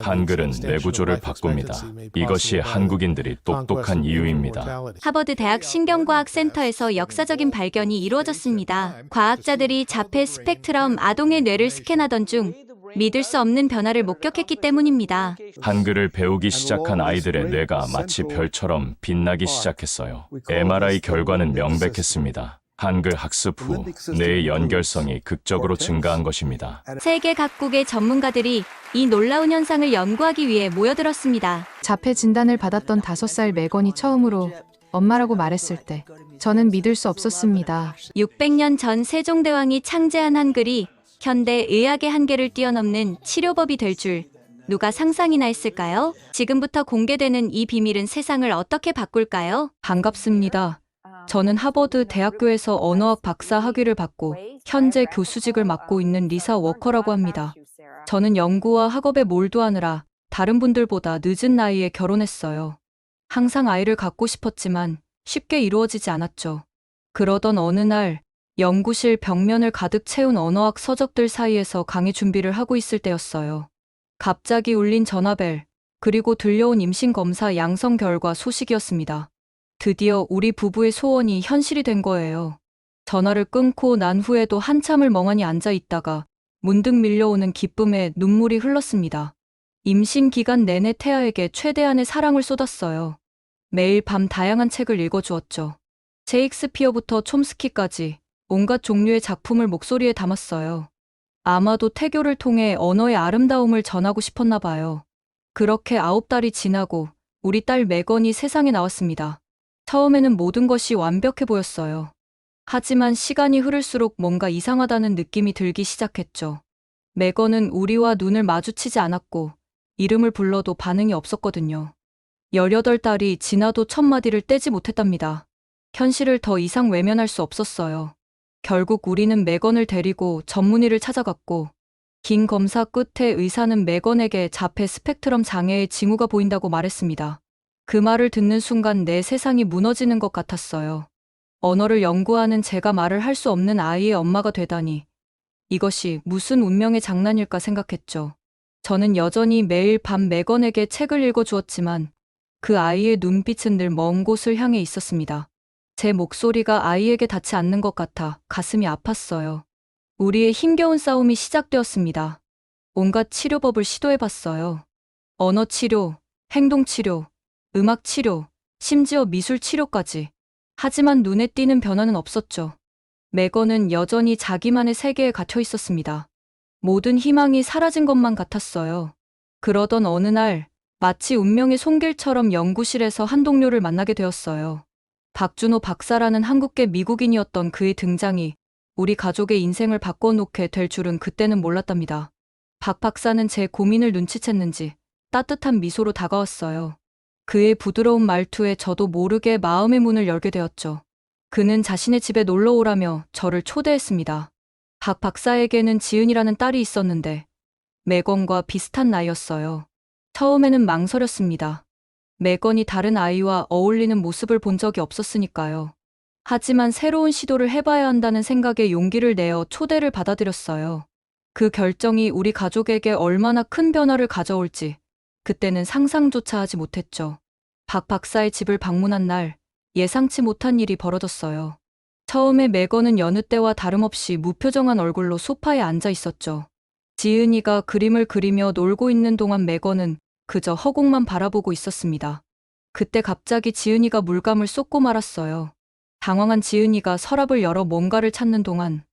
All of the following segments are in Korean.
한글은 뇌구조를 바꿉니다. 이것이 한국인들이 똑똑한 이유입니다. 하버드 대학 신경과학센터에서 역사적인 발견이 이루어졌습니다. 과학자들이 자폐 스펙트럼 아동의 뇌를 스캔하던 중 믿을 수 없는 변화를 목격했기 때문입니다. 한글을 배우기 시작한 아이들의 뇌가 마치 별처럼 빛나기 시작했어요. MRI 결과는 명백했습니다. 한글 학습 후 뇌의 연결성이 극적으로 증가한 것입니다. 세계 각국의 전문가들이 이 놀라운 현상을 연구하기 위해 모여들었습니다. 자폐 진단을 받았던 5살 맥건이 처음으로 엄마라고 말했을 때 저는 믿을 수 없었습니다. 600년 전 세종대왕이 창제한 한글이 현대 의학의 한계를 뛰어넘는 치료법이 될 줄 누가 상상이나 했을까요? 지금부터 공개되는 이 비밀은 세상을 어떻게 바꿀까요? 반갑습니다. 저는 하버드 대학교에서 언어학 박사 학위를 받고 현재 교수직을 맡고 있는 리사 워커라고 합니다. 저는 연구와 학업에 몰두하느라 다른 분들보다 늦은 나이에 결혼했어요. 항상 아이를 갖고 싶었지만 쉽게 이루어지지 않았죠. 그러던 어느 날 연구실 벽면을 가득 채운 언어학 서적들 사이에서 강의 준비를 하고 있을 때였어요. 갑자기 울린 전화벨, 그리고 들려온 임신검사 양성 결과 소식이었습니다. 드디어 우리 부부의 소원이 현실이 된 거예요. 전화를 끊고 난 후에도 한참을 멍하니 앉아 있다가 문득 밀려오는 기쁨에 눈물이 흘렀습니다. 임신 기간 내내 태아에게 최대한의 사랑을 쏟았어요. 매일 밤 다양한 책을 읽어주었죠. 셰익스피어부터 촘스키까지 온갖 종류의 작품을 목소리에 담았어요. 아마도 태교를 통해 언어의 아름다움을 전하고 싶었나 봐요. 그렇게 9달이 지나고 우리 딸 메건이 세상에 나왔습니다. 처음에는 모든 것이 완벽해 보였어요. 하지만 시간이 흐를수록 뭔가 이상하다는 느낌이 들기 시작했죠. 메건은 우리와 눈을 마주치지 않았고 이름을 불러도 반응이 없었거든요. 18달이 지나도 첫 마디를 떼지 못했답니다. 현실을 더 이상 외면할 수 없었어요. 결국 우리는 메건을 데리고 전문의를 찾아갔고 긴 검사 끝에 의사는 메건에게 자폐 스펙트럼 장애의 징후가 보인다고 말했습니다. 그 말을 듣는 순간 내 세상이 무너지는 것 같았어요. 언어를 연구하는 제가 말을 할 수 없는 아이의 엄마가 되다니. 이것이 무슨 운명의 장난일까 생각했죠. 저는 여전히 매일 밤 메건에게 책을 읽어주었지만 그 아이의 눈빛은 늘 먼 곳을 향해 있었습니다. 제 목소리가 아이에게 닿지 않는 것 같아 가슴이 아팠어요. 우리의 힘겨운 싸움이 시작되었습니다. 온갖 치료법을 시도해봤어요. 언어 치료, 행동 치료, 음악 치료, 심지어 미술 치료까지. 하지만 눈에 띄는 변화는 없었죠. 메건은 여전히 자기만의 세계에 갇혀 있었습니다. 모든 희망이 사라진 것만 같았어요. 그러던 어느 날 마치 운명의 손길처럼 연구실에서 한 동료를 만나게 되었어요. 박준호 박사라는 한국계 미국인이었던 그의 등장이 우리 가족의 인생을 바꿔놓게 될 줄은 그때는 몰랐답니다. 박 박사는 제 고민을 눈치챘는지 따뜻한 미소로 다가왔어요. 그의 부드러운 말투에 저도 모르게 마음의 문을 열게 되었죠. 그는 자신의 집에 놀러 오라며 저를 초대했습니다. 박 박사에게는 지은이라는 딸이 있었는데 메건과 비슷한 나이였어요. 처음에는 망설였습니다. 메건이 다른 아이와 어울리는 모습을 본 적이 없었으니까요. 하지만 새로운 시도를 해봐야 한다는 생각에 용기를 내어 초대를 받아들였어요. 그 결정이 우리 가족에게 얼마나 큰 변화를 가져올지 그때는 상상조차 하지 못했죠. 박 박사의 집을 방문한 날 예상치 못한 일이 벌어졌어요. 처음에 메건은 여느 때와 다름없이 무표정한 얼굴로 소파에 앉아 있었죠. 지은이가 그림을 그리며 놀고 있는 동안 메건은 그저 허공만 바라보고 있었습니다. 그때 갑자기 지은이가 물감을 쏟고 말았어요. 당황한 지은이가 서랍을 열어 뭔가를 찾는 동안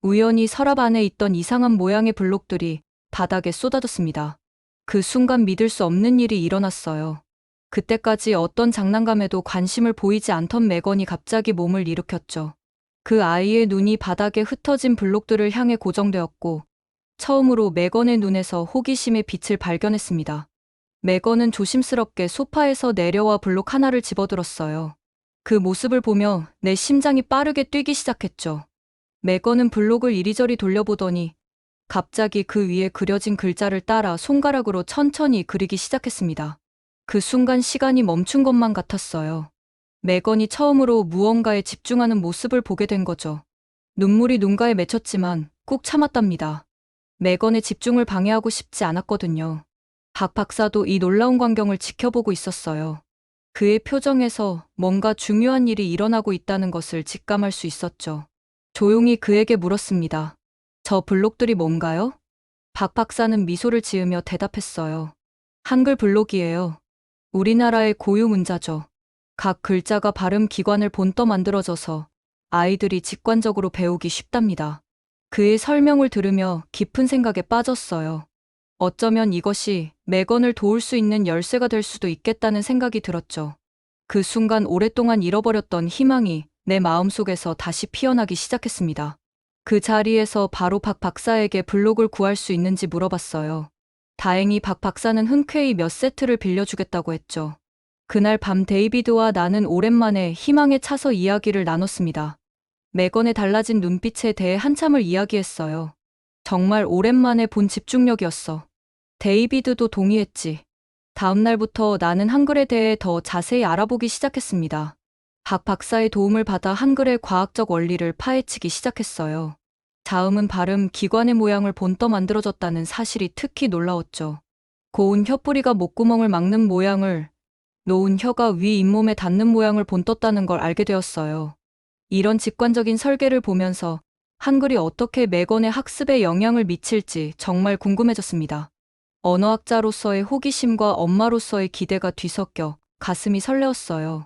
우연히 서랍 안에 있던 이상한 모양의 블록들이 바닥에 쏟아졌습니다. 그 순간 믿을 수 없는 일이 일어났어요. 그때까지 어떤 장난감에도 관심을 보이지 않던 메건이 갑자기 몸을 일으켰죠. 그 아이의 눈이 바닥에 흩어진 블록들을 향해 고정되었고 처음으로 메건의 눈에서 호기심의 빛을 발견했습니다. 메건은 조심스럽게 소파에서 내려와 블록 하나를 집어들었어요. 그 모습을 보며 내 심장이 빠르게 뛰기 시작했죠. 메건은 블록을 이리저리 돌려보더니 갑자기 그 위에 그려진 글자를 따라 손가락으로 천천히 그리기 시작했습니다. 그 순간 시간이 멈춘 것만 같았어요. 메건이 처음으로 무언가에 집중하는 모습을 보게 된 거죠. 눈물이 눈가에 맺혔지만 꾹 참았답니다. 메건의 집중을 방해하고 싶지 않았거든요. 박 박사도 이 놀라운 광경을 지켜보고 있었어요. 그의 표정에서 뭔가 중요한 일이 일어나고 있다는 것을 직감할 수 있었죠. 조용히 그에게 물었습니다. 저 블록들이 뭔가요? 박 박사는 미소를 지으며 대답했어요. 한글 블록이에요. 우리나라의 고유 문자죠. 각 글자가 발음 기관을 본떠 만들어져서 아이들이 직관적으로 배우기 쉽답니다. 그의 설명을 들으며 깊은 생각에 빠졌어요. 어쩌면 이것이 매건을 도울 수 있는 열쇠가 될 수도 있겠다는 생각이 들었죠. 그 순간 오랫동안 잃어버렸던 희망이 내 마음속에서 다시 피어나기 시작했습니다. 그 자리에서 바로 박 박사에게 블록을 구할 수 있는지 물어봤어요. 다행히 박 박사는 흔쾌히 몇 세트를 빌려주겠다고 했죠. 그날 밤 데이비드와 나는 오랜만에 희망에 차서 이야기를 나눴습니다. 매건의 달라진 눈빛에 대해 한참을 이야기했어요. 정말 오랜만에 본 집중력이었어. 데이비드도 동의했지. 다음 날부터 나는 한글에 대해 더 자세히 알아보기 시작했습니다. 박 박사의 도움을 받아 한글의 과학적 원리를 파헤치기 시작했어요. 자음은 발음, 기관의 모양을 본떠 만들어졌다는 사실이 특히 놀라웠죠. 고운 혀뿌리가 목구멍을 막는 모양을, 놓은 혀가 위 잇몸에 닿는 모양을 본떴다는 걸 알게 되었어요. 이런 직관적인 설계를 보면서 한글이 어떻게 매건의 학습에 영향을 미칠지 정말 궁금해졌습니다. 언어학자로서의 호기심과 엄마로서의 기대가 뒤섞여 가슴이 설레었어요.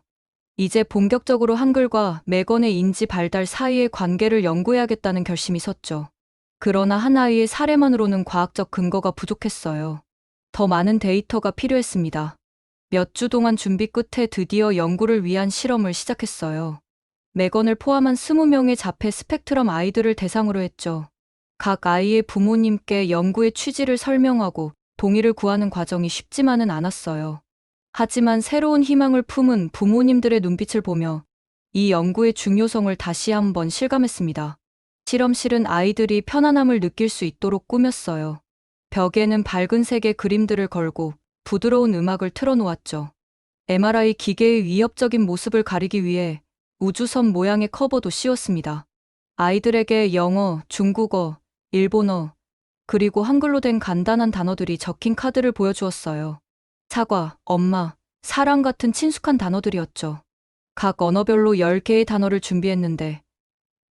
이제 본격적으로 한글과 매건의 인지 발달 사이의 관계를 연구해야겠다는 결심이 섰죠. 그러나 한 아이의 사례만으로는 과학적 근거가 부족했어요. 더 많은 데이터가 필요했습니다. 몇 주 동안 준비 끝에 드디어 연구를 위한 실험을 시작했어요. 매건을 포함한 20명의 자폐 스펙트럼 아이들을 대상으로 했죠. 각 아이의 부모님께 연구의 취지를 설명하고 동의를 구하는 과정이 쉽지만은 않았어요. 하지만 새로운 희망을 품은 부모님들의 눈빛을 보며 이 연구의 중요성을 다시 한번 실감했습니다. 실험실은 아이들이 편안함을 느낄 수 있도록 꾸몄어요. 벽에는 밝은 색의 그림들을 걸고 부드러운 음악을 틀어놓았죠. MRI 기계의 위협적인 모습을 가리기 위해 우주선 모양의 커버도 씌웠습니다. 아이들에게 영어, 중국어, 일본어, 그리고 한글로 된 간단한 단어들이 적힌 카드를 보여주었어요. 사과, 엄마, 사랑 같은 친숙한 단어들이었죠. 각 언어별로 10개의 단어를 준비했는데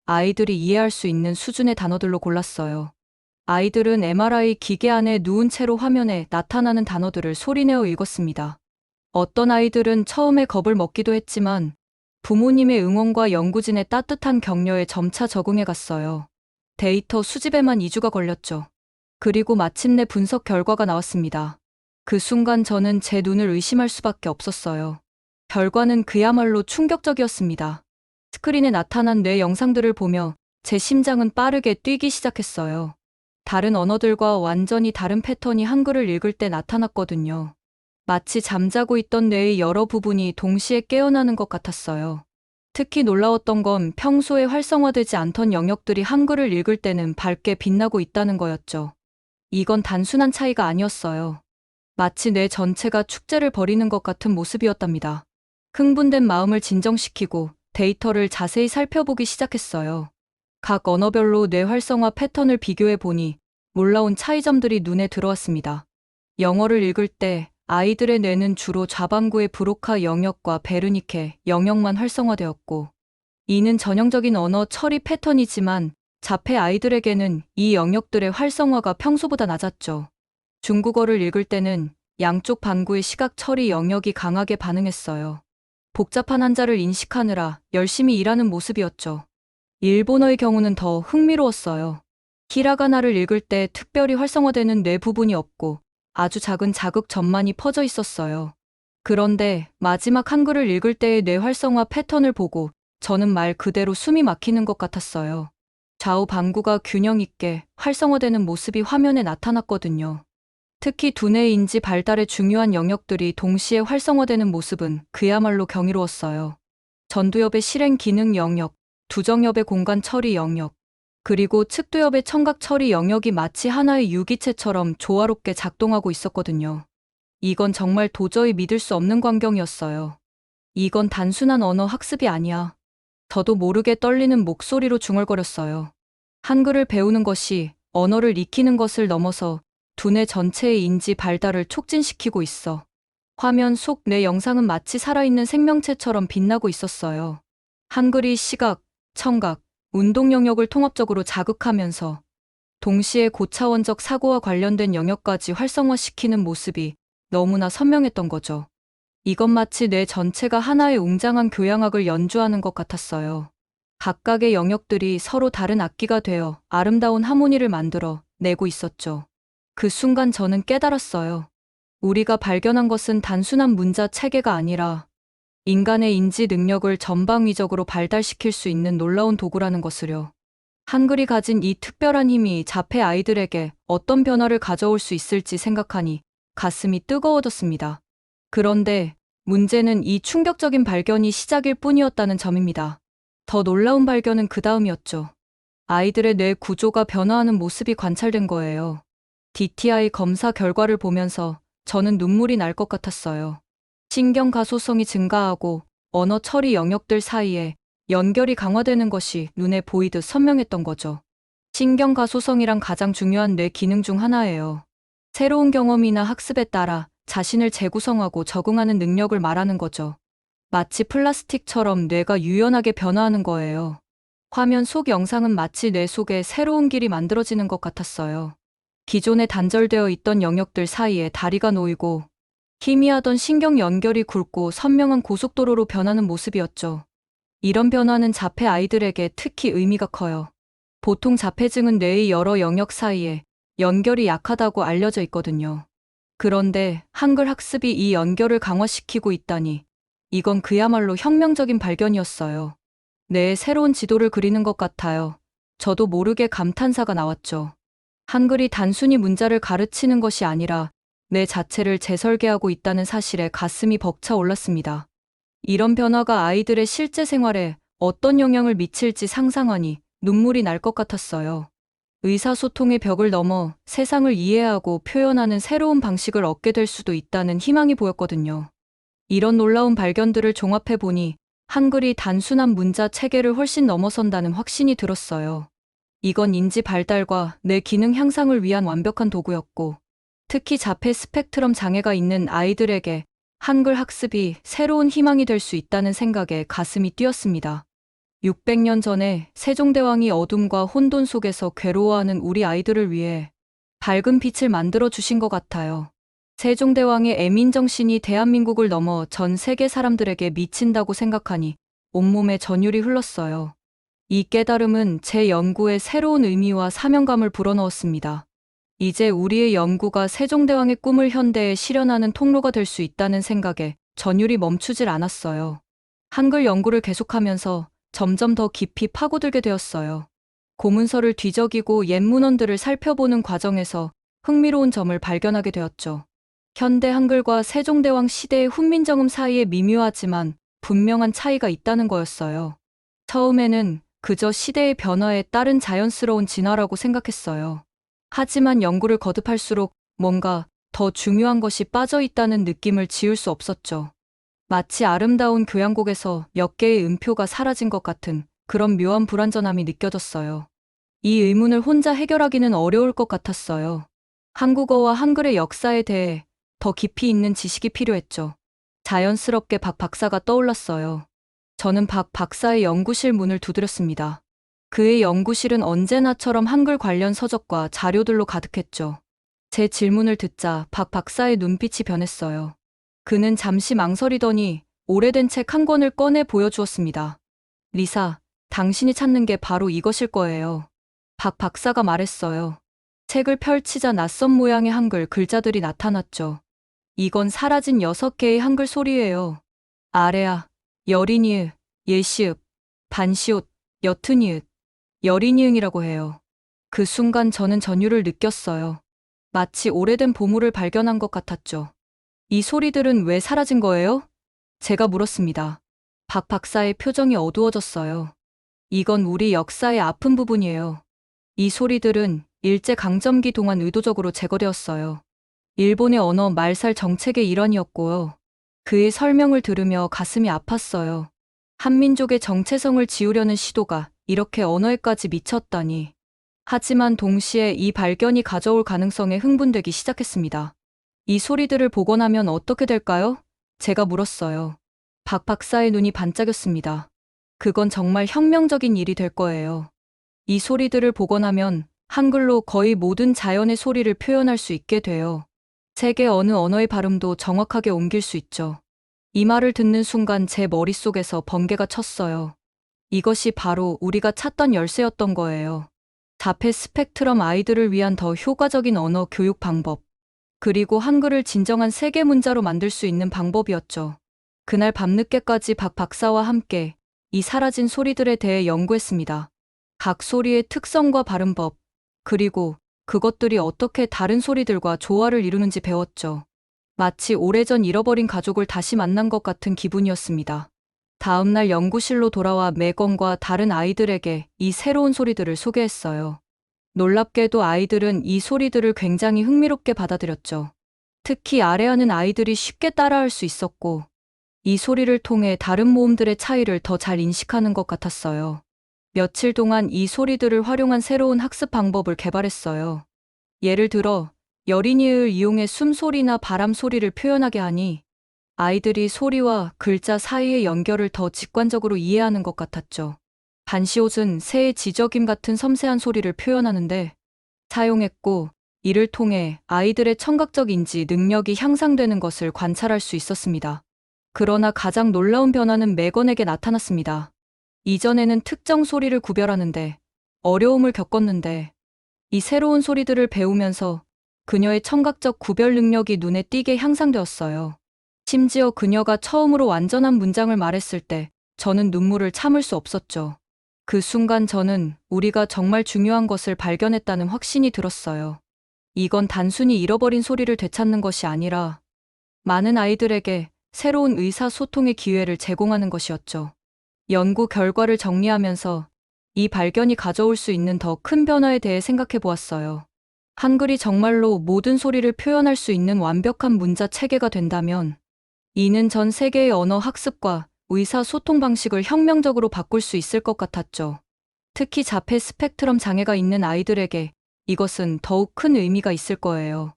아이들이 이해할 수 있는 수준의 단어들로 골랐어요. 아이들은 MRI 기계 안에 누운 채로 화면에 나타나는 단어들을 소리내어 읽었습니다. 어떤 아이들은 처음에 겁을 먹기도 했지만 부모님의 응원과 연구진의 따뜻한 격려에 점차 적응해 갔어요. 데이터 수집에만 2주가 걸렸죠. 그리고 마침내 분석 결과가 나왔습니다. 그 순간 저는 제 눈을 의심할 수밖에 없었어요. 결과는 그야말로 충격적이었습니다. 스크린에 나타난 뇌 영상들을 보며 제 심장은 빠르게 뛰기 시작했어요. 다른 언어들과 완전히 다른 패턴이 한글을 읽을 때 나타났거든요. 마치 잠자고 있던 뇌의 여러 부분이 동시에 깨어나는 것 같았어요. 특히 놀라웠던 건 평소에 활성화되지 않던 영역들이 한글을 읽을 때는 밝게 빛나고 있다는 거였죠. 이건 단순한 차이가 아니었어요. 마치 뇌 전체가 축제를 벌이는 것 같은 모습이었답니다. 흥분된 마음을 진정시키고 데이터를 자세히 살펴보기 시작했어요. 각 언어별로 뇌 활성화 패턴을 비교해 보니 놀라운 차이점들이 눈에 들어왔습니다. 영어를 읽을 때 아이들의 뇌는 주로 좌반구의 브로카 영역과 베르니케 영역만 활성화되었고, 이는 전형적인 언어 처리 패턴이지만 자폐 아이들에게는 이 영역들의 활성화가 평소보다 낮았죠. 중국어를 읽을 때는 양쪽 반구의 시각 처리 영역이 강하게 반응했어요. 복잡한 한자를 인식하느라 열심히 일하는 모습이었죠. 일본어의 경우는 더 흥미로웠어요. 히라가나를 읽을 때 특별히 활성화되는 뇌 부분이 없고 아주 작은 자극점만이 퍼져 있었어요. 그런데 마지막 한글을 읽을 때의 뇌 활성화 패턴을 보고 저는 말 그대로 숨이 막히는 것 같았어요. 좌우 반구가 균형 있게 활성화되는 모습이 화면에 나타났거든요. 특히 두뇌 인지 발달의 중요한 영역들이 동시에 활성화되는 모습은 그야말로 경이로웠어요. 전두엽의 실행 기능 영역, 두정엽의 공간 처리 영역, 그리고 측두엽의 청각 처리 영역이 마치 하나의 유기체처럼 조화롭게 작동하고 있었거든요. 이건 정말 도저히 믿을 수 없는 광경이었어요. 이건 단순한 언어 학습이 아니야. 저도 모르게 떨리는 목소리로 중얼거렸어요. 한글을 배우는 것이 언어를 익히는 것을 넘어서 두뇌 전체의 인지 발달을 촉진시키고 있어. 화면 속 내 영상은 마치 살아있는 생명체처럼 빛나고 있었어요. 한글이 시각, 청각, 운동 영역을 통합적으로 자극하면서 동시에 고차원적 사고와 관련된 영역까지 활성화시키는 모습이 너무나 선명했던 거죠. 이건 마치 뇌 전체가 하나의 웅장한 교향악을 연주하는 것 같았어요. 각각의 영역들이 서로 다른 악기가 되어 아름다운 하모니를 만들어 내고 있었죠. 그 순간 저는 깨달았어요. 우리가 발견한 것은 단순한 문자 체계가 아니라 인간의 인지 능력을 전방위적으로 발달시킬 수 있는 놀라운 도구라는 것을요. 한글이 가진 이 특별한 힘이 자폐 아이들에게 어떤 변화를 가져올 수 있을지 생각하니 가슴이 뜨거워졌습니다. 그런데 문제는 이 충격적인 발견이 시작일 뿐이었다는 점입니다. 더 놀라운 발견은 그 다음이었죠. 아이들의 뇌 구조가 변화하는 모습이 관찰된 거예요. DTI 검사 결과를 보면서 저는 눈물이 날 것 같았어요. 신경 가소성이 증가하고 언어 처리 영역들 사이에 연결이 강화되는 것이 눈에 보이듯 선명했던 거죠. 신경 가소성이란 가장 중요한 뇌 기능 중 하나예요. 새로운 경험이나 학습에 따라 자신을 재구성하고 적응하는 능력을 말하는 거죠. 마치 플라스틱처럼 뇌가 유연하게 변화하는 거예요. 화면 속 영상은 마치 뇌 속에 새로운 길이 만들어지는 것 같았어요. 기존에 단절되어 있던 영역들 사이에 다리가 놓이고 희미하던 신경 연결이 굵고 선명한 고속도로로 변하는 모습이었죠. 이런 변화는 자폐 아이들에게 특히 의미가 커요. 보통 자폐증은 뇌의 여러 영역 사이에 연결이 약하다고 알려져 있거든요. 그런데 한글 학습이 이 연결을 강화시키고 있다니 이건 그야말로 혁명적인 발견이었어요. 뇌에 새로운 지도를 그리는 것 같아요. 저도 모르게 감탄사가 나왔죠. 한글이 단순히 문자를 가르치는 것이 아니라 뇌 자체를 재설계하고 있다는 사실에 가슴이 벅차 올랐습니다. 이런 변화가 아이들의 실제 생활에 어떤 영향을 미칠지 상상하니 눈물이 날 것 같았어요. 의사소통의 벽을 넘어 세상을 이해하고 표현하는 새로운 방식을 얻게 될 수도 있다는 희망이 보였거든요. 이런 놀라운 발견들을 종합해 보니 한글이 단순한 문자 체계를 훨씬 넘어선다는 확신이 들었어요. 이건 인지 발달과 뇌 기능 향상을 위한 완벽한 도구였고, 특히 자폐 스펙트럼 장애가 있는 아이들에게 한글 학습이 새로운 희망이 될 수 있다는 생각에 가슴이 뛰었습니다. 600년 전에 세종대왕이 어둠과 혼돈 속에서 괴로워하는 우리 아이들을 위해 밝은 빛을 만들어 주신 것 같아요. 세종대왕의 애민정신이 대한민국을 넘어 전 세계 사람들에게 미친다고 생각하니 온몸에 전율이 흘렀어요. 이 깨달음은 제 연구에 새로운 의미와 사명감을 불어넣었습니다. 이제 우리의 연구가 세종대왕의 꿈을 현대에 실현하는 통로가 될 수 있다는 생각에 전율이 멈추질 않았어요. 한글 연구를 계속하면서 점점 더 깊이 파고들게 되었어요. 고문서를 뒤적이고 옛 문헌들을 살펴보는 과정에서 흥미로운 점을 발견하게 되었죠. 현대 한글과 세종대왕 시대의 훈민정음 사이에 미묘하지만 분명한 차이가 있다는 거였어요. 처음에는 그저 시대의 변화에 따른 자연스러운 진화라고 생각했어요. 하지만 연구를 거듭할수록 뭔가 더 중요한 것이 빠져 있다는 느낌을 지울 수 없었죠. 마치 아름다운 교향곡에서 몇 개의 음표가 사라진 것 같은 그런 묘한 불완전함이 느껴졌어요. 이 의문을 혼자 해결하기는 어려울 것 같았어요. 한국어와 한글의 역사에 대해 더 깊이 있는 지식이 필요했죠. 자연스럽게 박 박사가 떠올랐어요. 저는 박 박사의 연구실 문을 두드렸습니다. 그의 연구실은 언제나처럼 한글 관련 서적과 자료들로 가득했죠. 제 질문을 듣자 박 박사의 눈빛이 변했어요. 그는 잠시 망설이더니 오래된 책 한 권을 꺼내 보여주었습니다. 리사, 당신이 찾는 게 바로 이것일 거예요. 박 박사가 말했어요. 책을 펼치자 낯선 모양의 한글 글자들이 나타났죠. 이건 사라진 6개의 한글 소리예요. 아래아, 여린이읍, 예시읍, 반시옷, 여튼이읍, 여린이응이라고 해요. 그 순간 저는 전율을 느꼈어요. 마치 오래된 보물을 발견한 것 같았죠. 이 소리들은 왜 사라진 거예요? 제가 물었습니다. 박 박사의 표정이 어두워졌어요. 이건 우리 역사의 아픈 부분이에요. 이 소리들은 일제강점기 동안 의도적으로 제거되었어요. 일본의 언어 말살 정책의 일환이었고요. 그의 설명을 들으며 가슴이 아팠어요. 한민족의 정체성을 지우려는 시도가 이렇게 언어에까지 미쳤다니. 하지만 동시에 이 발견이 가져올 가능성에 흥분되기 시작했습니다. 이 소리들을 보고 나면 어떻게 될까요? 제가 물었어요. 박 박사의 눈이 반짝였습니다. 그건 정말 혁명적인 일이 될 거예요. 이 소리들을 보고 나면 한글로 거의 모든 자연의 소리를 표현할 수 있게 돼요. 세계 어느 언어의 발음도 정확하게 옮길 수 있죠. 이 말을 듣는 순간 제 머릿속에서 번개가 쳤어요. 이것이 바로 우리가 찾던 열쇠였던 거예요. 자폐 스펙트럼 아이들을 위한 더 효과적인 언어 교육 방법. 그리고 한글을 진정한 세계 문자로 만들 수 있는 방법이었죠. 그날 밤늦게까지 박 박사와 함께 이 사라진 소리들에 대해 연구했습니다. 각 소리의 특성과 발음법, 그리고 그것들이 어떻게 다른 소리들과 조화를 이루는지 배웠죠. 마치 오래전 잃어버린 가족을 다시 만난 것 같은 기분이었습니다. 다음날 연구실로 돌아와 매건과 다른 아이들에게 이 새로운 소리들을 소개했어요. 놀랍게도 아이들은 이 소리들을 굉장히 흥미롭게 받아들였죠. 특히 아래하는 아이들이 쉽게 따라할 수 있었고, 이 소리를 통해 다른 모음들의 차이를 더 잘 인식하는 것 같았어요. 며칠 동안 이 소리들을 활용한 새로운 학습 방법을 개발했어요. 예를 들어, 여린이를 이용해 숨소리나 바람 소리를 표현하게 하니 아이들이 소리와 글자 사이의 연결을 더 직관적으로 이해하는 것 같았죠. 반시옷은 새의 지저귐 같은 섬세한 소리를 표현하는데 사용했고, 이를 통해 아이들의 청각적 인지 능력이 향상되는 것을 관찰할 수 있었습니다. 그러나 가장 놀라운 변화는 매건에게 나타났습니다. 이전에는 특정 소리를 구별하는데 어려움을 겪었는데, 이 새로운 소리들을 배우면서 그녀의 청각적 구별 능력이 눈에 띄게 향상되었어요. 심지어 그녀가 처음으로 완전한 문장을 말했을 때 저는 눈물을 참을 수 없었죠. 그 순간 저는 우리가 정말 중요한 것을 발견했다는 확신이 들었어요. 이건 단순히 잃어버린 소리를 되찾는 것이 아니라 많은 아이들에게 새로운 의사소통의 기회를 제공하는 것이었죠. 연구 결과를 정리하면서 이 발견이 가져올 수 있는 더 큰 변화에 대해 생각해 보았어요. 한글이 정말로 모든 소리를 표현할 수 있는 완벽한 문자 체계가 된다면 이는 전 세계의 언어 학습과 의사소통 방식을 혁명적으로 바꿀 수 있을 것 같았죠. 특히 자폐 스펙트럼 장애가 있는 아이들에게 이것은 더욱 큰 의미가 있을 거예요.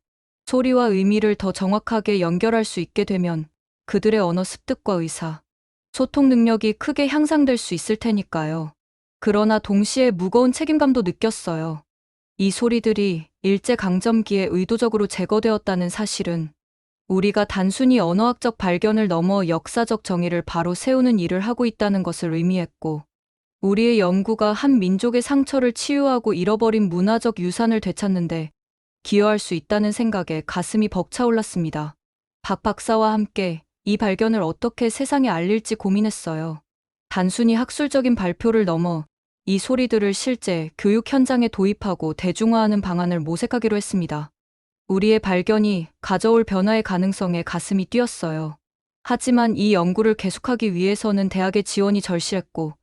소리와 의미를 더 정확하게 연결할 수 있게 되면 그들의 언어 습득과 의사, 소통 능력이 크게 향상될 수 있을 테니까요. 그러나 동시에 무거운 책임감도 느꼈어요. 이 소리들이 일제강점기에 의도적으로 제거되었다는 사실은 우리가 단순히 언어학적 발견을 넘어 역사적 정의를 바로 세우는 일을 하고 있다는 것을 의미했고, 우리의 연구가 한 민족의 상처를 치유하고 잃어버린 문화적 유산을 되찾는데 기여할 수 있다는 생각에 가슴이 벅차올랐습니다. 박 박사와 함께 이 발견을 어떻게 세상에 알릴지 고민했어요. 단순히 학술적인 발표를 넘어 이 소리들을 실제 교육 현장에 도입하고 대중화하는 방안을 모색하기로 했습니다. 우리의 발견이 가져올 변화의 가능성에 가슴이 뛰었어요. 하지만 이 연구를 계속하기 위해서는 대학의 지원이 절실했고,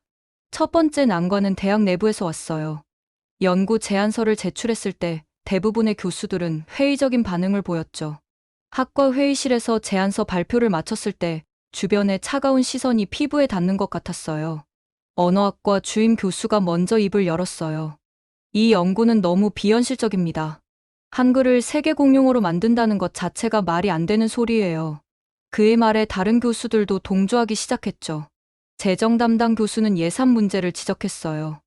첫 번째 난관은 대학 내부에서 왔어요. 연구 제안서를 제출했을 때 대부분의 교수들은 회의적인 반응을 보였죠. 학과 회의실에서 제안서 발표를 마쳤을 때 주변의 차가운 시선이 피부에 닿는 것 같았어요. 언어학과 주임 교수가 먼저 입을 열었어요. 이 연구는 너무 비현실적입니다. 한글을 세계 공용어로 만든다는 것 자체가 말이 안 되는 소리예요. 그의 말에 다른 교수들도 동조하기 시작했죠. 재정 담당 교수는 예산 문제를 지적했어요.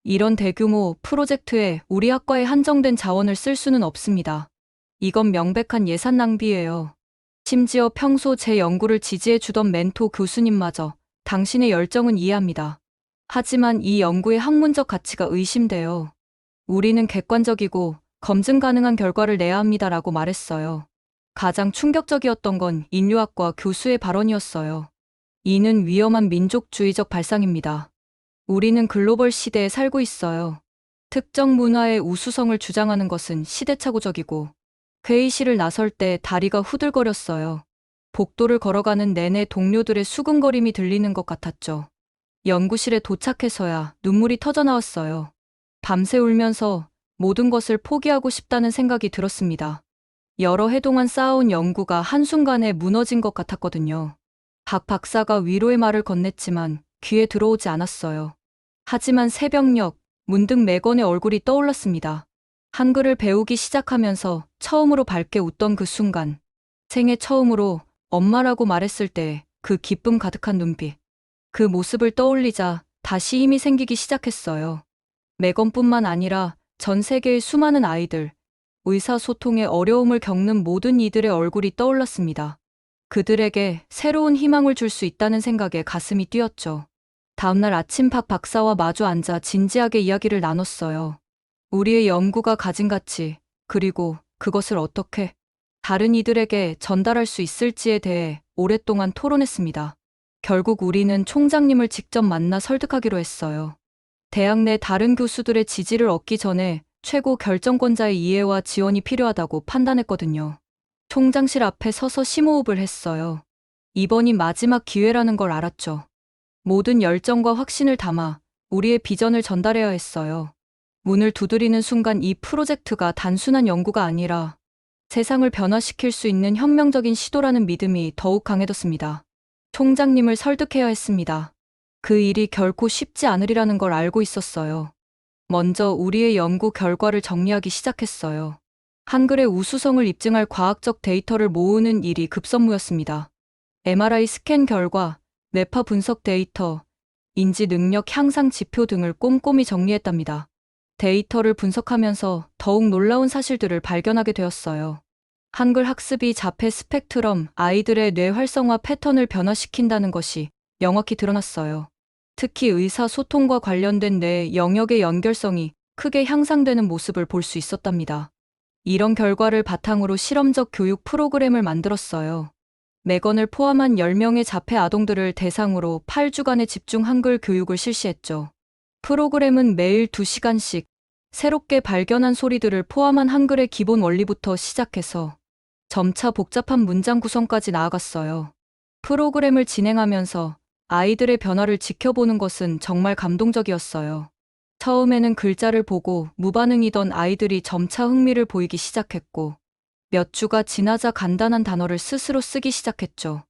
이런 대규모 프로젝트에 우리 학과에 한정된 자원을 쓸 수는 없습니다. 이건 명백한 예산 낭비예요. 심지어 평소 제 연구를 지지해 주던 멘토 교수님마저 당신의 열정은 이해합니다. 하지만 이 연구의 학문적 가치가 의심돼요. 우리는 객관적이고 검증 가능한 결과를 내야 합니다라고 말했어요. 가장 충격적이었던 건 인류학과 교수의 발언이었어요. 이는 위험한 민족주의적 발상입니다. 우리는 글로벌 시대에 살고 있어요. 특정 문화의 우수성을 주장하는 것은 시대착오적이고, 회의실을 나설 때 다리가 후들거렸어요. 복도를 걸어가는 내내 동료들의 수근거림이 들리는 것 같았죠. 연구실에 도착해서야 눈물이 터져나왔어요. 밤새 울면서 모든 것을 포기하고 싶다는 생각이 들었습니다. 여러 해 동안 쌓아온 연구가 한순간에 무너진 것 같았거든요. 박 박사가 위로의 말을 건넸지만 귀에 들어오지 않았어요. 하지만 새벽녘 문득 매건의 얼굴이 떠올랐습니다. 한글을 배우기 시작하면서 처음으로 밝게 웃던 그 순간, 생애 처음으로 엄마라고 말했을 때 그 기쁨 가득한 눈빛, 그 모습을 떠올리자 다시 힘이 생기기 시작했어요. 매건뿐만 아니라 전 세계의 수많은 아이들, 의사소통에 어려움을 겪는 모든 이들의 얼굴이 떠올랐습니다. 그들에게 새로운 희망을 줄 수 있다는 생각에 가슴이 뛰었죠. 다음날 아침 박 박사와 마주 앉아 진지하게 이야기를 나눴어요. 우리의 연구가 가진 가치, 그리고 그것을 어떻게 다른 이들에게 전달할 수 있을지에 대해 오랫동안 토론했습니다. 결국 우리는 총장님을 직접 만나 설득하기로 했어요. 대학 내 다른 교수들의 지지를 얻기 전에 최고 결정권자의 이해와 지원이 필요하다고 판단했거든요. 총장실 앞에 서서 심호흡을 했어요. 이번이 마지막 기회라는 걸 알았죠. 모든 열정과 확신을 담아 우리의 비전을 전달해야 했어요. 문을 두드리는 순간 이 프로젝트가 단순한 연구가 아니라 세상을 변화시킬 수 있는 혁명적인 시도라는 믿음이 더욱 강해졌습니다. 총장님을 설득해야 했습니다. 그 일이 결코 쉽지 않으리라는 걸 알고 있었어요. 먼저 우리의 연구 결과를 정리하기 시작했어요. 한글의 우수성을 입증할 과학적 데이터를 모으는 일이 급선무였습니다. MRI 스캔 결과, 뇌파 분석 데이터, 인지 능력 향상 지표 등을 꼼꼼히 정리했답니다. 데이터를 분석하면서 더욱 놀라운 사실들을 발견하게 되었어요. 한글 학습이 자폐 스펙트럼 아이들의 뇌 활성화 패턴을 변화시킨다는 것이 명확히 드러났어요. 특히 의사소통과 관련된 뇌 영역의 연결성이 크게 향상되는 모습을 볼 수 있었답니다. 이런 결과를 바탕으로 실험적 교육 프로그램을 만들었어요. 매건을 포함한 10명의 자폐 아동들을 대상으로 8주간의 집중 한글 교육을 실시했죠. 프로그램은 매일 2시간씩 새롭게 발견한 소리들을 포함한 한글의 기본 원리부터 시작해서 점차 복잡한 문장 구성까지 나아갔어요. 프로그램을 진행하면서 아이들의 변화를 지켜보는 것은 정말 감동적이었어요. 처음에는 글자를 보고 무반응이던 아이들이 점차 흥미를 보이기 시작했고, 몇 주가 지나자 간단한 단어를 스스로 쓰기 시작했죠.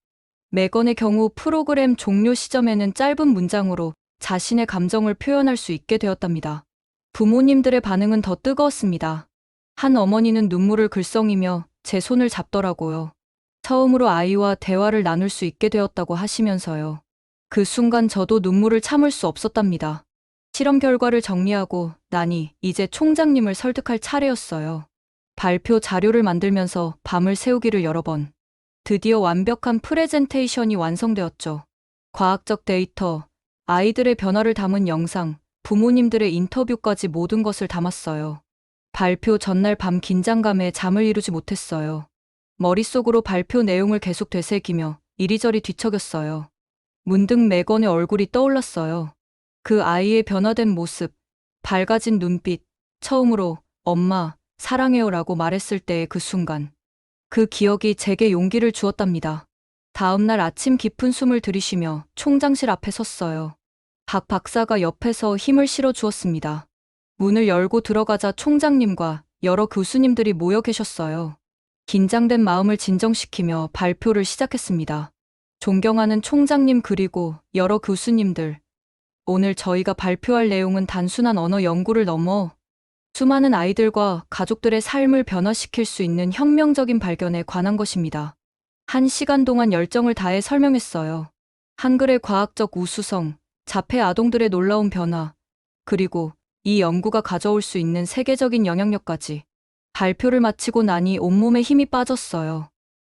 매건의 경우 프로그램 종료 시점에는 짧은 문장으로 자신의 감정을 표현할 수 있게 되었답니다. 부모님들의 반응은 더 뜨거웠습니다. 한 어머니는 눈물을 글썽이며 제 손을 잡더라고요. 처음으로 아이와 대화를 나눌 수 있게 되었다고 하시면서요. 그 순간 저도 눈물을 참을 수 없었답니다. 실험 결과를 정리하고 나니 이제 총장님을 설득할 차례였어요. 발표 자료를 만들면서 밤을 새우기를 여러 번. 드디어 완벽한 프레젠테이션이 완성되었죠. 과학적 데이터, 아이들의 변화를 담은 영상, 부모님들의 인터뷰까지 모든 것을 담았어요. 발표 전날 밤 긴장감에 잠을 이루지 못했어요. 머릿속으로 발표 내용을 계속 되새기며 이리저리 뒤척였어요. 문득 매건의 얼굴이 떠올랐어요. 그 아이의 변화된 모습, 밝아진 눈빛, 처음으로 엄마, 사랑해요라고 말했을 때의 그 순간. 그 기억이 제게 용기를 주었답니다. 다음 날 아침 깊은 숨을 들이쉬며 총장실 앞에 섰어요. 박 박사가 옆에서 힘을 실어 주었습니다. 문을 열고 들어가자 총장님과 여러 교수님들이 모여 계셨어요. 긴장된 마음을 진정시키며 발표를 시작했습니다. 존경하는 총장님 그리고 여러 교수님들. 오늘 저희가 발표할 내용은 단순한 언어 연구를 넘어 수많은 아이들과 가족들의 삶을 변화시킬 수 있는 혁명적인 발견에 관한 것입니다. 1시간 동안 열정을 다해 설명했어요. 한글의 과학적 우수성, 자폐 아동들의 놀라운 변화, 그리고 이 연구가 가져올 수 있는 세계적인 영향력까지. 발표를 마치고 나니 온몸에 힘이 빠졌어요.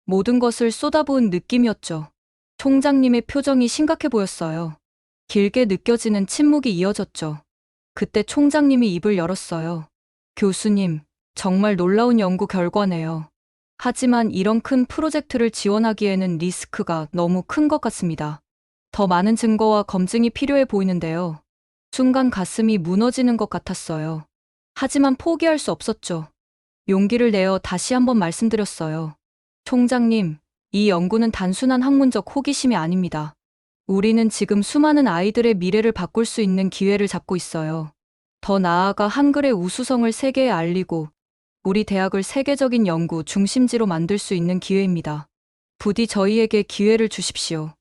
모든 것을 쏟아부은 느낌이었죠. 총장님의 표정이 심각해 보였어요. 길게 느껴지는 침묵이 이어졌죠. 그때 총장님이 입을 열었어요. 교수님, 정말 놀라운 연구 결과네요. 하지만 이런 큰 프로젝트를 지원하기에는 리스크가 너무 큰 것 같습니다. 더 많은 증거와 검증이 필요해 보이는데요. 순간 가슴이 무너지는 것 같았어요. 하지만 포기할 수 없었죠. 용기를 내어 다시 한번 말씀드렸어요. 총장님, 이 연구는 단순한 학문적 호기심이 아닙니다. 우리는 지금 수많은 아이들의 미래를 바꿀 수 있는 기회를 잡고 있어요. 더 나아가 한글의 우수성을 세계에 알리고 우리 대학을 세계적인 연구 중심지로 만들 수 있는 기회입니다. 부디 저희에게 기회를 주십시오.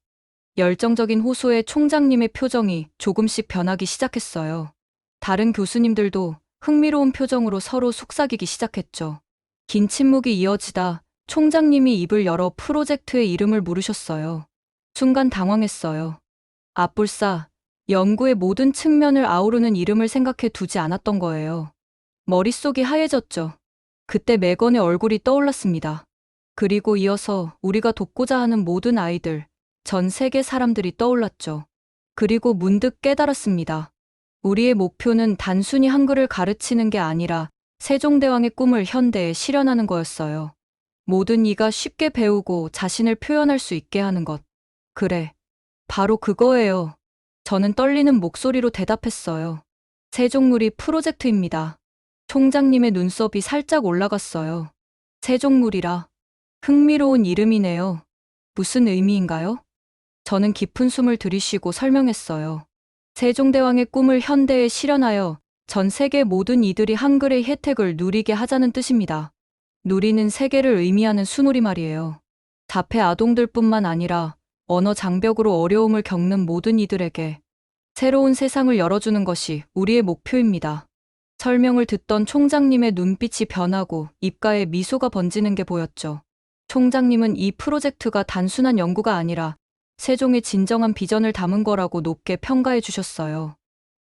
열정적인 호소에 총장님의 표정이 조금씩 변하기 시작했어요. 다른 교수님들도 흥미로운 표정으로 서로 속삭이기 시작했죠. 긴 침묵이 이어지다 총장님이 입을 열어 프로젝트의 이름을 물으셨어요. 순간 당황했어요. 앞불사, 연구의 모든 측면을 아우르는 이름을 생각해 두지 않았던 거예요. 머릿속이 하얘졌죠. 그때 매건의 얼굴이 떠올랐습니다. 그리고 이어서 우리가 돕고자 하는 모든 아이들, 전 세계 사람들이 떠올랐죠. 그리고 문득 깨달았습니다. 우리의 목표는 단순히 한글을 가르치는 게 아니라 세종대왕의 꿈을 현대에 실현하는 거였어요. 모든 이가 쉽게 배우고 자신을 표현할 수 있게 하는 것. 그래, 바로 그거예요. 저는 떨리는 목소리로 대답했어요. 세종누리 프로젝트입니다. 총장님의 눈썹이 살짝 올라갔어요. 세종누리라. 흥미로운 이름이네요. 무슨 의미인가요? 저는 깊은 숨을 들이쉬고 설명했어요. 세종대왕의 꿈을 현대에 실현하여 전 세계 모든 이들이 한글의 혜택을 누리게 하자는 뜻입니다. 누리는 세계를 의미하는 순우리말이에요. 자폐 아동들뿐만 아니라 언어 장벽으로 어려움을 겪는 모든 이들에게 새로운 세상을 열어주는 것이 우리의 목표입니다. 설명을 듣던 총장님의 눈빛이 변하고 입가에 미소가 번지는 게 보였죠. 총장님은 이 프로젝트가 단순한 연구가 아니라 세종의 진정한 비전을 담은 거라고 높게 평가해 주셨어요.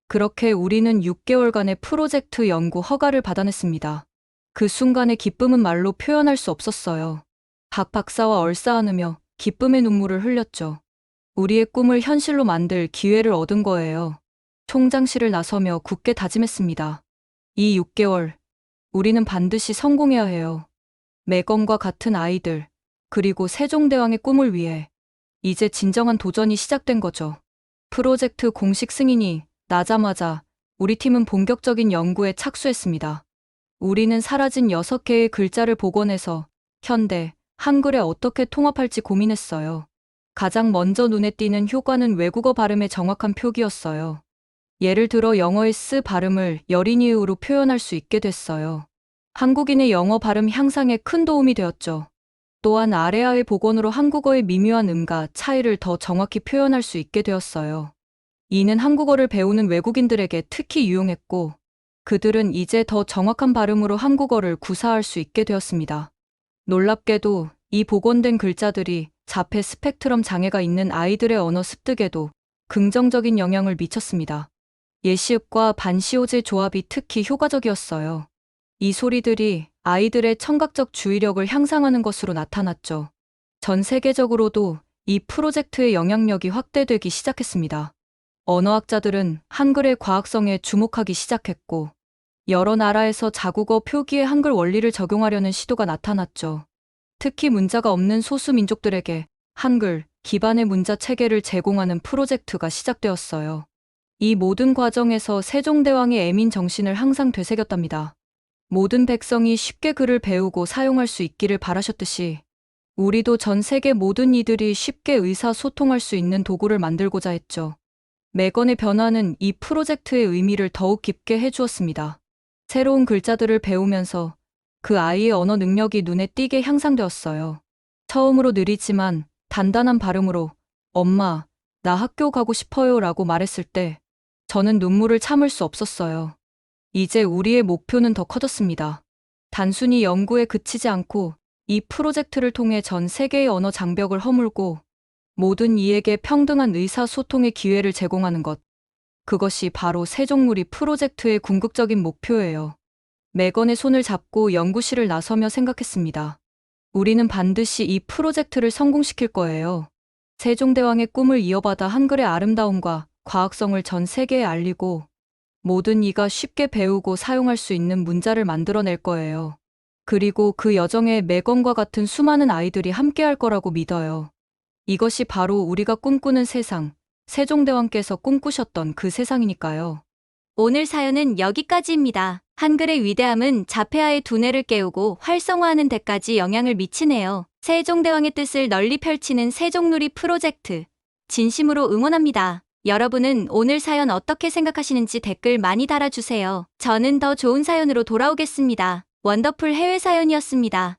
그렇게 우리는 6개월간의 프로젝트 연구 허가를 받아냈습니다. 그 순간의 기쁨은 말로 표현할 수 없었어요. 박 박사와 얼싸안으며 기쁨의 눈물을 흘렸죠. 우리의 꿈을 현실로 만들 기회를 얻은 거예요. 총장실을 나서며 굳게 다짐했습니다. 이 6개월, 우리는 반드시 성공해야 해요. 매건과 같은 아이들, 그리고 세종대왕의 꿈을 위해 이제 진정한 도전이 시작된 거죠. 프로젝트 공식 승인이 나자마자 우리 팀은 본격적인 연구에 착수했습니다. 우리는 사라진 6개의 글자를 복원해서 현대, 한글에 어떻게 통합할지 고민했어요. 가장 먼저 눈에 띄는 효과는 외국어 발음의 정확한 표기였어요. 예를 들어 영어의 스 발음을 여린이으로 표현할 수 있게 됐어요. 한국인의 영어 발음 향상에 큰 도움이 되었죠. 또한 아래아의 복원으로 한국어의 미묘한 음과 차이를 더 정확히 표현할 수 있게 되었어요. 이는 한국어를 배우는 외국인들에게 특히 유용했고, 그들은 이제 더 정확한 발음으로 한국어를 구사할 수 있게 되었습니다. 놀랍게도 이 복원된 글자들이 자폐 스펙트럼 장애가 있는 아이들의 언어 습득에도 긍정적인 영향을 미쳤습니다. 예시읍과 반시호제 조합이 특히 효과적이었어요. 이 소리들이 아이들의 청각적 주의력을 향상하는 것으로 나타났죠. 전 세계적으로도 이 프로젝트의 영향력이 확대되기 시작했습니다. 언어학자들은 한글의 과학성에 주목하기 시작했고, 여러 나라에서 자국어 표기에 한글 원리를 적용하려는 시도가 나타났죠. 특히 문자가 없는 소수 민족들에게 한글 기반의 문자 체계를 제공하는 프로젝트가 시작되었어요. 이 모든 과정에서 세종대왕의 애민 정신을 항상 되새겼답니다. 모든 백성이 쉽게 글을 배우고 사용할 수 있기를 바라셨듯이 우리도 전 세계 모든 이들이 쉽게 의사소통할 수 있는 도구를 만들고자 했죠. 매건의 변화는 이 프로젝트의 의미를 더욱 깊게 해주었습니다. 새로운 글자들을 배우면서 그 아이의 언어 능력이 눈에 띄게 향상되었어요. 처음으로 느리지만 단단한 발음으로 엄마, 나 학교 가고 싶어요 라고 말했을 때 저는 눈물을 참을 수 없었어요. 이제 우리의 목표는 더 커졌습니다. 단순히 연구에 그치지 않고 이 프로젝트를 통해 전 세계의 언어 장벽을 허물고 모든 이에게 평등한 의사소통의 기회를 제공하는 것. 그것이 바로 세종누리 프로젝트의 궁극적인 목표예요. 매건의 손을 잡고 연구실을 나서며 생각했습니다. 우리는 반드시 이 프로젝트를 성공시킬 거예요. 세종대왕의 꿈을 이어받아 한글의 아름다움과 과학성을 전 세계에 알리고 모든 이가 쉽게 배우고 사용할 수 있는 문자를 만들어낼 거예요. 그리고 그 여정에 매건과 같은 수많은 아이들이 함께할 거라고 믿어요. 이것이 바로 우리가 꿈꾸는 세상, 세종대왕께서 꿈꾸셨던 그 세상이니까요. 오늘 사연은 여기까지입니다. 한글의 위대함은 자폐아의 두뇌를 깨우고 활성화하는 데까지 영향을 미치네요. 세종대왕의 뜻을 널리 펼치는 세종누리 프로젝트. 진심으로 응원합니다. 여러분은 오늘 사연 어떻게 생각하시는지 댓글 많이 달아주세요. 저는 더 좋은 사연으로 돌아오겠습니다. 원더풀 해외 사연이었습니다.